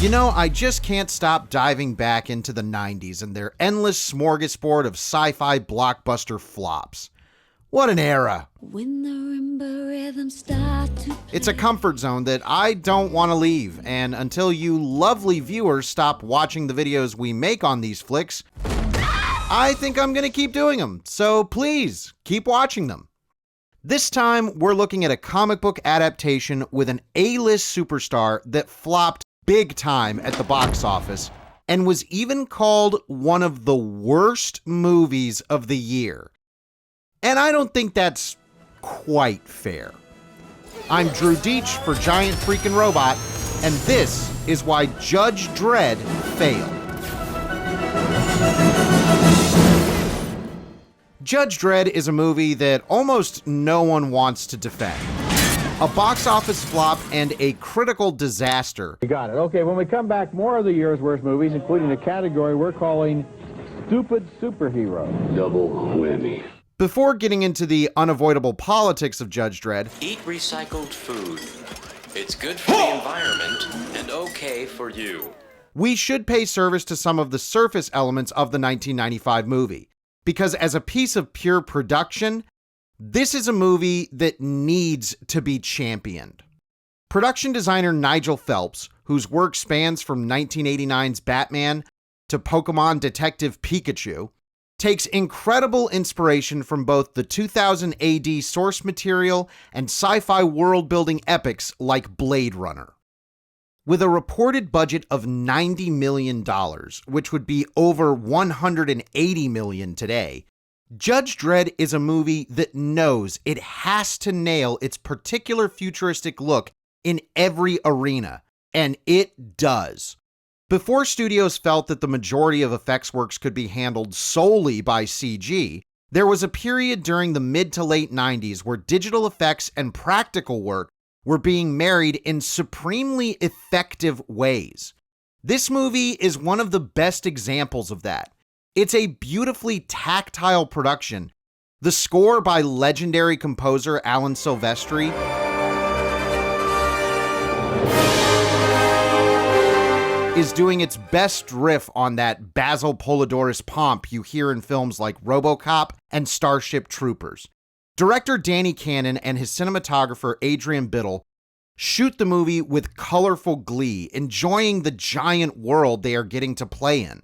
You know, I just can't stop diving back into the 90s and their endless smorgasbord of sci-fi blockbuster flops. What an era. When the marimba rhythms start to play. It's a comfort zone that I don't want to leave, and until you lovely viewers stop watching the videos we make on these flicks, I think I'm going to keep doing them, so please, keep watching them. This time, we're looking at a comic book adaptation with an A-list superstar that flopped big time at the box office and was even called one of the worst movies of the year. And I don't think that's quite fair. I'm Drew Deitch for Giant Freakin' Robot, and this is why Judge Dredd failed. Judge Dredd is a movie that almost no one wants to defend. A box office flop and a critical disaster. You got it. Okay, when we come back, more of the year's worst movies, including a category we're calling Stupid Superhero. Double whammy. Before getting into the unavoidable politics of Judge Dredd, eat recycled food. It's good for the environment and okay for you. We should pay service to some of the surface elements of the 1995 movie, because as a piece of pure production, this is a movie that needs to be championed. Production designer Nigel Phelps, whose work spans from 1989's Batman to Pokemon Detective Pikachu, takes incredible inspiration from both the 2000 AD source material and sci-fi world-building epics like Blade Runner. With a reported budget of $90 million, which would be over $180 million today, Judge Dredd is a movie that knows it has to nail its particular futuristic look in every arena, and it does. Before studios felt that the majority of effects works could be handled solely by CG, there was a period during the mid to late 90s where digital effects and practical work were being married in supremely effective ways. This movie is one of the best examples of that. It's a beautifully tactile production. The score by legendary composer Alan Silvestri is doing its best riff on that Basil Polidorus pomp you hear in films like RoboCop and Starship Troopers. Director Danny Cannon and his cinematographer Adrian Biddle shoot the movie with colorful glee, enjoying the giant world they are getting to play in.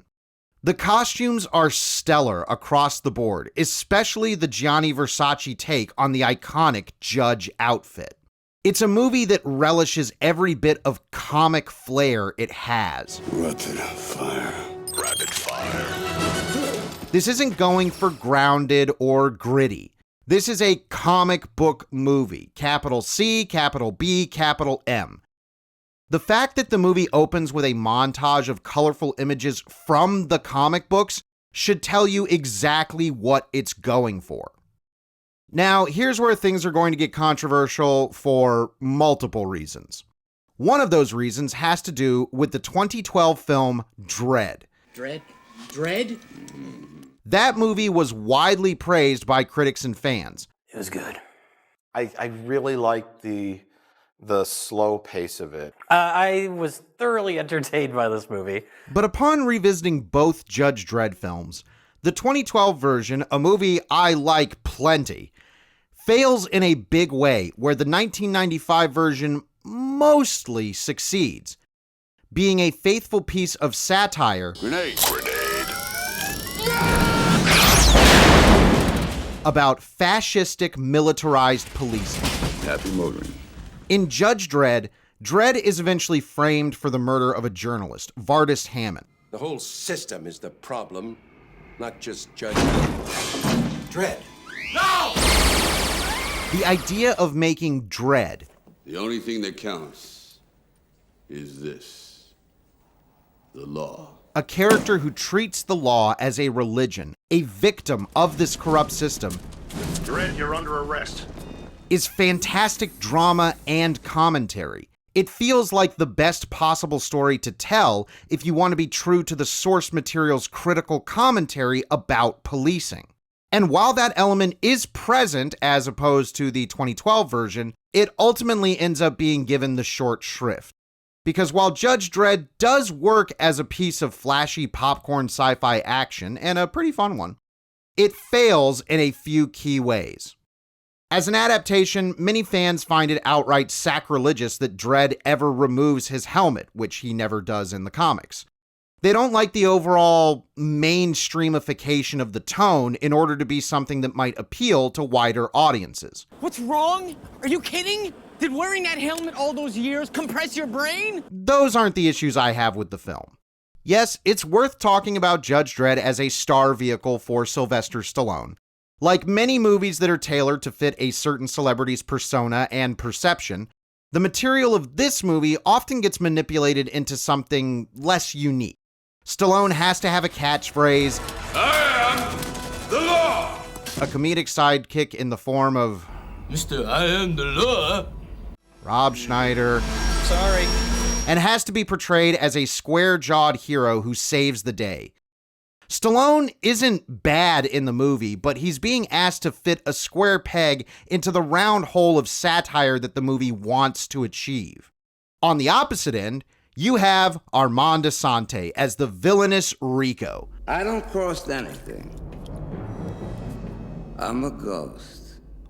The costumes are stellar across the board, especially the Gianni Versace take on the iconic Judge outfit. It's a movie that relishes every bit of comic flair it has. Rapid fire. Rapid fire. This isn't going for grounded or gritty. This is a comic book movie, capital C, capital B, capital M. The fact that the movie opens with a montage of colorful images from the comic books should tell you exactly what it's going for. Now, here's where things are going to get controversial for multiple reasons. One of those reasons has to do with the 2012 film Dredd. Dredd? That movie was widely praised by critics and fans. It was good. I really liked the slow pace of it. I was thoroughly entertained by this movie. But upon revisiting both Judge Dredd films, the 2012 version, a movie I like plenty, fails in a big way where the 1995 version mostly succeeds, being a faithful piece of satire about fascistic militarized policing. Happy motoring. In Judge Dredd, Dredd is eventually framed for the murder of a journalist, Vardis Hammond. The whole system is the problem, not just Judge Dredd. No! The idea of making Dredd, The only thing that counts is this. The law. a character who treats the law as a religion, a victim of this corrupt system, Dredd, you're under arrest. is fantastic drama and commentary. It feels like the best possible story to tell if you want to be true to the source material's critical commentary about policing. And while that element is present as opposed to the 2012 version, it ultimately ends up being given the short shrift. Because while Judge Dredd does work as a piece of flashy popcorn sci-fi action, and a pretty fun one, it fails in a few key ways. As an adaptation, many fans find it outright sacrilegious that Dredd ever removes his helmet, which he never does in the comics. They don't like the overall mainstreamification of the tone in order to be something that might appeal to wider audiences. What's wrong? Are you kidding? Did wearing that helmet all those years compress your brain? Those aren't the issues I have with the film. Yes, it's worth talking about Judge Dredd as a star vehicle for Sylvester Stallone. Like many movies that are tailored to fit a certain celebrity's persona and perception, the material of this movie often gets manipulated into something less unique. Stallone has to have a catchphrase, I am the law! a comedic sidekick in the form of Mr. I am the law. Rob Schneider, Sorry. and has to be portrayed as a square-jawed hero who saves the day. Stallone isn't bad in the movie, but he's being asked to fit a square peg into the round hole of satire that the movie wants to achieve. On the opposite end, you have Armand Assante as the villainous Rico. I don't cross anything. I'm a ghost.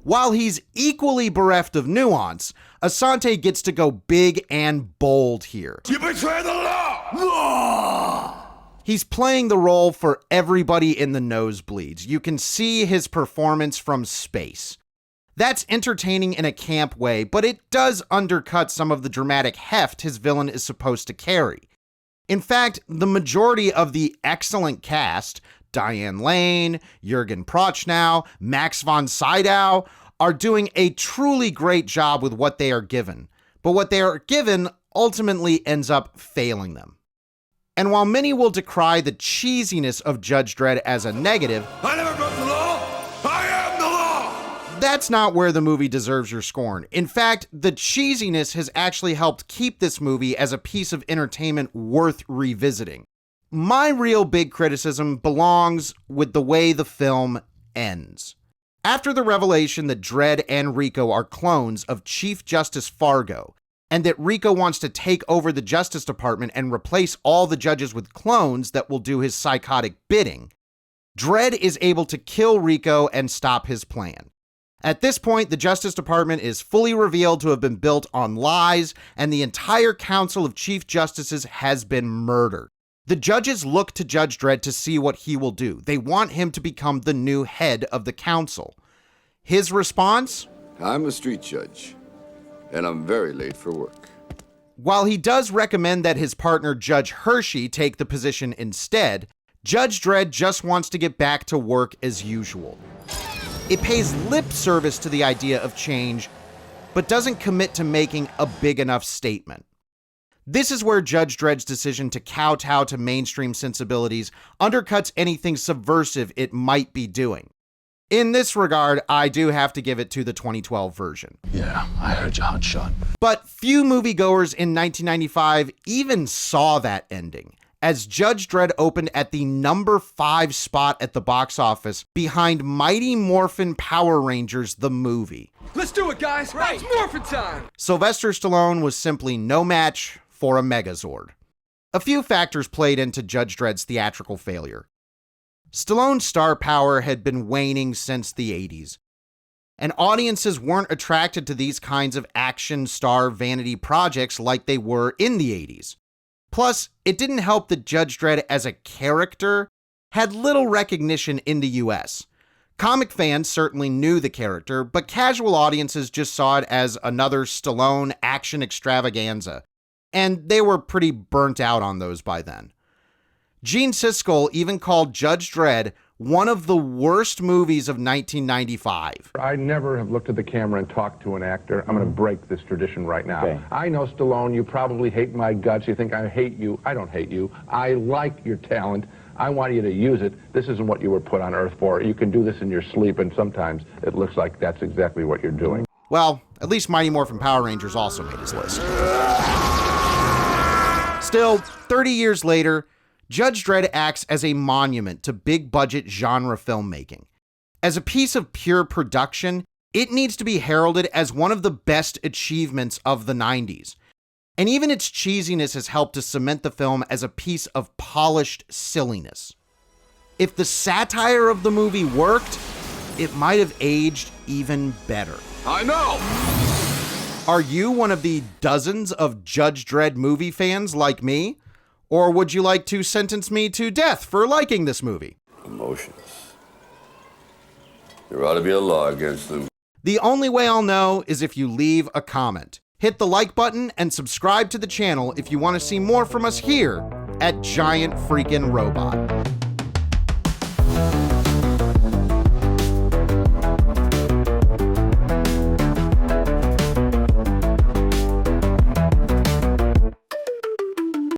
While he's equally bereft of nuance, Assante gets to go big and bold here. You betray the law! He's playing the role for everybody in the nosebleeds. You can see his performance from space. That's entertaining in a camp way, but it does undercut some of the dramatic heft his villain is supposed to carry. In fact, the majority of the excellent cast, Diane Lane, Jürgen Prochnow, Max von Sydow, are doing a truly great job with what they are given. But what they are given ultimately ends up failing them. And while many will decry the cheesiness of Judge Dredd as a negative, I never broke the law! I am the law! that's not where the movie deserves your scorn. In fact, the cheesiness has actually helped keep this movie as a piece of entertainment worth revisiting. My real big criticism belongs with the way the film ends. After the revelation that Dredd and Rico are clones of Chief Justice Fargo, and that Rico wants to take over the Justice Department and replace all the judges with clones that will do his psychotic bidding, Dredd is able to kill Rico and stop his plan. At this point, the Justice Department is fully revealed to have been built on lies, and the entire Council of Chief Justices has been murdered. The judges look to Judge Dredd to see what he will do. They want him to become the new head of the council. His response? I'm a street judge, and I'm very late for work. While he does recommend that his partner Judge Hershey take the position instead, Judge Dredd just wants to get back to work as usual. It pays lip service to the idea of change, but doesn't commit to making a big enough statement. This is where Judge Dredd's decision to kowtow to mainstream sensibilities undercuts anything subversive it might be doing. In this regard, I do have to give it to the 2012 version. Yeah, I heard you, hotshot. But few moviegoers in 1995 even saw that ending, as Judge Dredd opened at the number 5 spot at the box office behind Mighty Morphin Power Rangers the movie. Let's do it, guys! Right. It's morphin' time! Sylvester Stallone was simply no match for a Megazord. A few factors played into Judge Dredd's theatrical failure. Stallone's star power had been waning since the 80s, and audiences weren't attracted to these kinds of action star vanity projects like they were in the 80s. Plus, it didn't help that Judge Dredd as a character had little recognition in the US. Comic fans certainly knew the character, but casual audiences just saw it as another Stallone action extravaganza, and they were pretty burnt out on those by then. Gene Siskel even called Judge Dredd one of the worst movies of 1995. I never have looked at the camera and talked to an actor. I'm going to break this tradition right now. Okay. I know, Stallone, you probably hate my guts. You think I hate you. I don't hate you. I like your talent. I want you to use it. This isn't what you were put on Earth for. You can do this in your sleep, and sometimes it looks like that's exactly what you're doing. Well, at least Mighty Morphin Power Rangers also made his list. Still, 30 years later, Judge Dredd acts as a monument to big-budget genre filmmaking. As a piece of pure production, it needs to be heralded as one of the best achievements of the 90s. And even its cheesiness has helped to cement the film as a piece of polished silliness. If the satire of the movie worked, it might have aged even better. I know! Are you one of the dozens of Judge Dredd movie fans like me? Or would you like to sentence me to death for liking this movie? Emotions. There ought to be a law against them. The only way I'll know is if you leave a comment. Hit the like button and subscribe to the channel if you want to see more from us here at Giant Freakin' Robot.